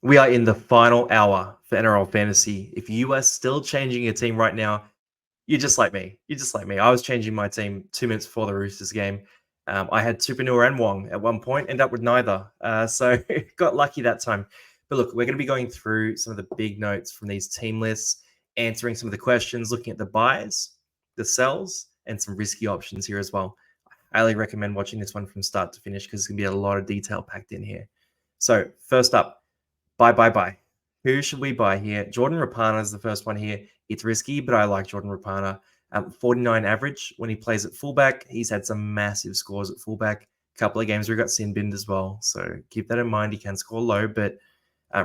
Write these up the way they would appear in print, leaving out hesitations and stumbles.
We are in the final hour for NRL Fantasy. If you are still changing your team right now, you're just like me. You're just like me. I was changing my team 2 minutes before the Roosters game. I had Tupanua and Wong at one point, ended up with neither. So got lucky that time. But look, we're going to be going through some of the big notes from these team lists, answering some of the questions, looking at the buys, the sells, and some risky options here as well. I highly recommend watching this one from start to finish because there's going to be a lot of detail packed in here. So first up, buy. Who should we buy here? Jordan Rapana is the first one here. It's risky, but I like Jordan Rapana. 49 average when he plays at fullback. He's had some massive scores at fullback. A couple of games where he got sin binned as well. So keep that in mind. He can score low, but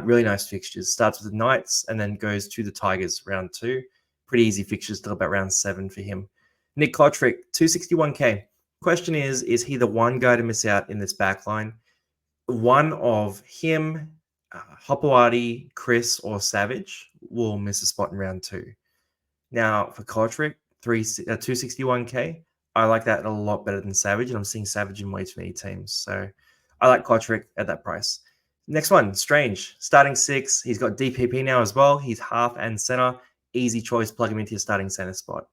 really nice fixtures. Starts with the Knights and then goes to the Tigers round 2. Pretty easy fixtures till about round 7 for him. Nick Kotrick, 261k. Question is he the one guy to miss out in this back line? One of him, Hopewadi, Chris, or Savage will miss a spot in round 2. Now, for Kotrick, 261k, I like that a lot better than Savage, and I'm seeing Savage in way too many teams. So I like Kotrick at that price. Next one, Strange, starting 6. He's got DPP now as well. He's half and center. Easy choice, plug him into your starting center spot.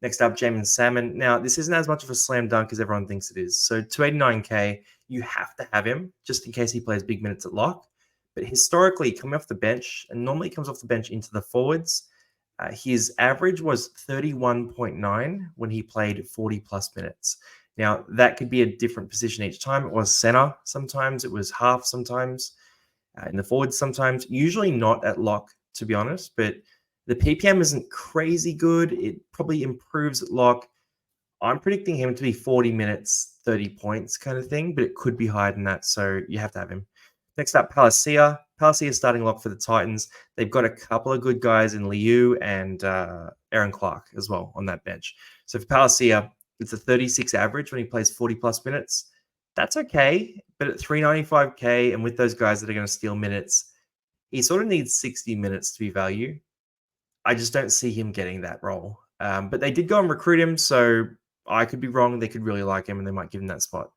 Next up, Jamin Salmon. Now, this isn't as much of a slam dunk as everyone thinks it is. So 289k, you have to have him just in case he plays big minutes at lock. But historically, coming off the bench, and normally comes off the bench into the forwards, his average was 31.9 when he played 40 plus minutes. Now, that could be a different position each time. It was center sometimes, it was half sometimes, in the forwards sometimes, usually not at lock, to be honest, but the PPM isn't crazy good. It probably improves at lock. I'm predicting him to be 40 minutes, 30 points kind of thing, but it could be higher than that, so you have to have him. Next up, Palacia. Palacia is starting lock for the Titans. They've got a couple of good guys in Liu and Aaron Clark as well on that bench. So for Palacia, it's a 36 average when he plays 40 plus minutes. That's okay, but at 395k and with those guys that are going to steal minutes, he sort of needs 60 minutes to be value. I just don't see him getting that role. But they did go and recruit him, so I could be wrong. They could really like him and they might give him that spot.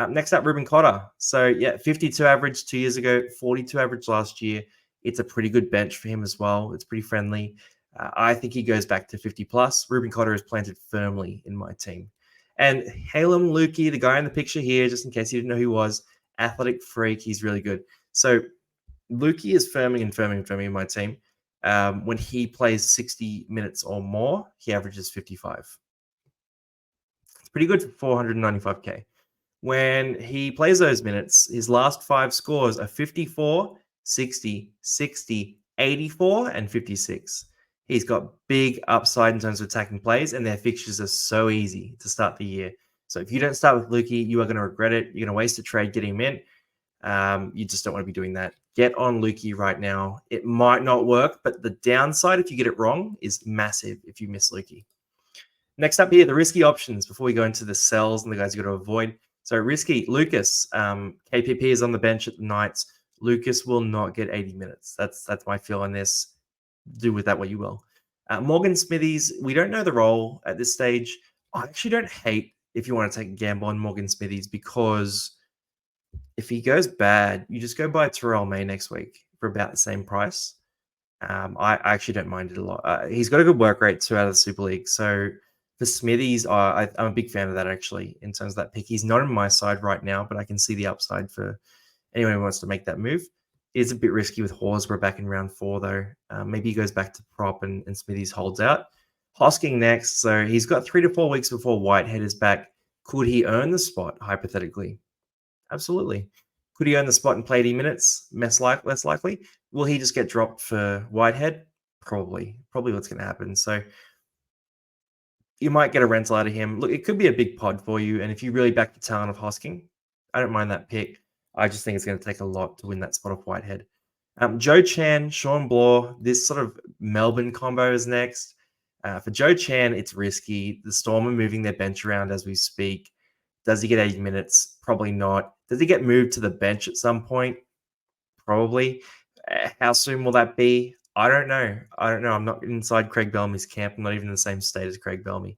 Next up, Ruben Cotter. So, yeah, 52 average 2 years ago, 42 average last year. It's a pretty good bench for him as well. It's pretty friendly. I think he goes back to 50 plus. Ruben Cotter is planted firmly in my team. And Halem Lukey, the guy in the picture here, just in case you didn't know who he was, athletic freak. He's really good. So, Lukey is firming in my team. When he plays 60 minutes or more, he averages 55. It's pretty good for 495k. When he plays those minutes, his last 5 scores are 54, 60, 60, 84, and 56. He's got big upside in terms of attacking plays, and their fixtures are so easy to start the year. So if you don't start with Lukey, you are going to regret it. You're going to waste a trade getting him in. You just don't want to be doing that. Get on Lukey right now. It might not work, but the downside, if you get it wrong, is massive if you miss Lukey. Next up here, the risky options before we go into the sells and the guys you got to avoid. So risky, Lucas. KPP is on the bench at the Knights. Lucas will not get 80 minutes. That's my feel on this. Do with that what you will. Morgan Smithies, we don't know the role at this stage. I actually don't hate if you want to take a gamble on Morgan Smithies because if he goes bad, you just go buy Terrell May next week for about the same price. I actually don't mind it a lot. He's got a good work rate too out of the Super League. So for Smithies, I'm a big fan of that actually in terms of that pick. He's not on my side right now, but I can see the upside for anyone who wants to make that move. It's a bit risky with Horsburgh back in round 4 though. Maybe he goes back to prop and Smithies holds out. Hosking next. So he's got 3 to 4 weeks before Whitehead is back. Could he earn the spot hypothetically? Absolutely. Could he earn the spot and play 80 minutes? Less likely. Will he just get dropped for Whitehead? Probably what's going to happen. So you might get a rental out of him. Look, it could be a big pod for you. And if you really back the talent of Hosking, I don't mind that pick. I just think it's going to take a lot to win that spot off Whitehead. Joe Chan, Sean Bloor, this sort of Melbourne combo is next. For Joe Chan, it's risky. The Storm are moving their bench around as we speak. Does he get 80 minutes? Probably not. Does he get moved to the bench at some point? Probably. How soon will that be? I don't know. I'm not inside Craig Bellamy's camp. I'm not even in the same state as Craig Bellamy.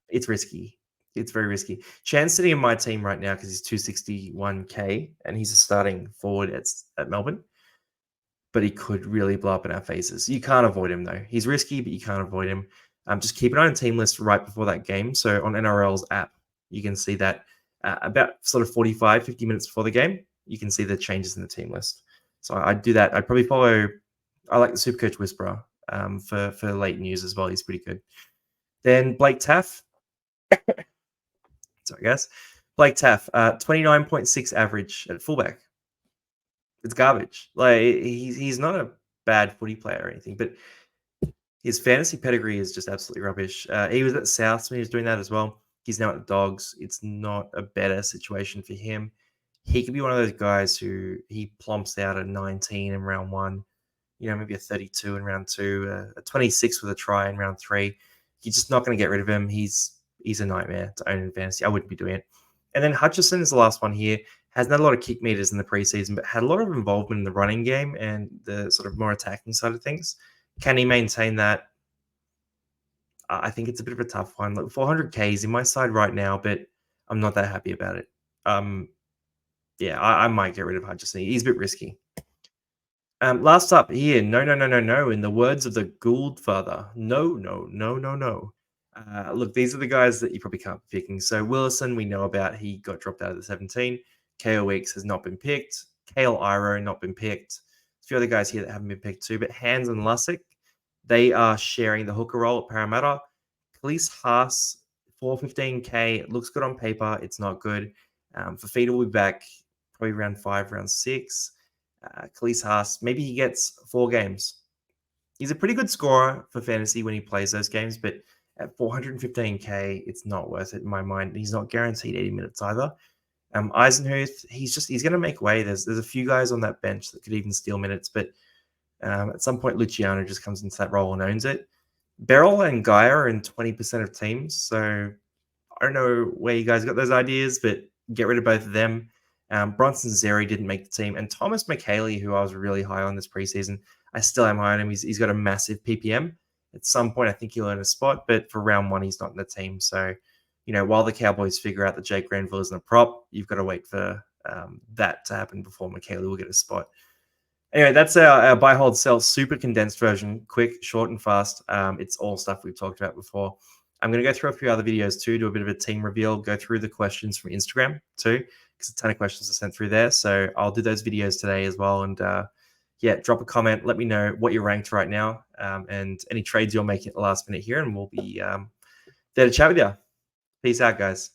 It's risky. It's very risky. Chan's sitting in my team right now because he's 261K and he's a starting forward at Melbourne, but he could really blow up in our faces. You can't avoid him though. He's risky, but you can't avoid him. Just keep an eye on team list right before that game. So on NRL's app, you can see that about sort of 45, 50 minutes before the game, you can see the changes in the team list. So I'd do that. I'd probably follow. I like the Supercoach Whisperer for late news as well. He's pretty good. Then Blake Taff. Sorry, guys. Blake Taff, 29.6 average at fullback. It's garbage. Like he's not a bad footy player or anything, but his fantasy pedigree is just absolutely rubbish. He was at South when he was doing that as well. He's now at the Dogs. It's not a better situation for him. He could be one of those guys who he plumps out at 19 in round one, maybe a 32 in round two, a 26 with a try in round three. You're just not going to get rid of him. He's a nightmare to own in fantasy. I wouldn't be doing it. And then Hutchison is the last one here. Hasn't had a lot of kick meters in the preseason, but had a lot of involvement in the running game and the sort of more attacking side of things. Can he maintain that? I think it's a bit of a tough one. Look, 400K is in my side right now, but I'm not that happy about it. Yeah, I might get rid of Hutchison. He's a bit risky. Last up here, no, no, no, no, no. In the words of the Gould father, no, no, no, no, no. Look, these are the guys that you probably can't be picking. So Willison, we know about. He got dropped out of the 17. KO Weeks has not been picked. Kale Iro, not been picked. A few other guys here that haven't been picked too. But Hans and Lussick, they are sharing the hooker role at Parramatta. Police Haas, 415K. It looks good on paper. It's not good. Fafita will be back probably round 5, round 6. Khalees Haas, maybe he gets 4 games. He's a pretty good scorer for fantasy when he plays those games, but at 415K, it's not worth it in my mind. He's not guaranteed 80 minutes either. Eisenhuth, he's going to make way. There's a few guys on that bench that could even steal minutes, but at some point, Luciano just comes into that role and owns it. Beryl and Gaia are in 20% of teams, so I don't know where you guys got those ideas, but get rid of both of them. Bronson Zeri didn't make the team. And Thomas McHaley, who I was really high on this preseason, I still am high on him. He's got a massive PPM. At some point, I think he'll earn a spot, but for round 1, he's not in the team. So, while the Cowboys figure out that Jake Granville isn't a prop, you've got to wait for that to happen before McHaley will get a spot. Anyway, that's our buy, hold, sell super condensed version. Quick, short, and fast. It's all stuff we've talked about before. I'm going to go through a few other videos too, do a bit of a team reveal, go through the questions from Instagram too, because a ton of questions are sent through there. So I'll do those videos today as well. And drop a comment. Let me know what you're ranked right now and any trades you're making at the last minute here. And we'll be there to chat with you. Peace out, guys.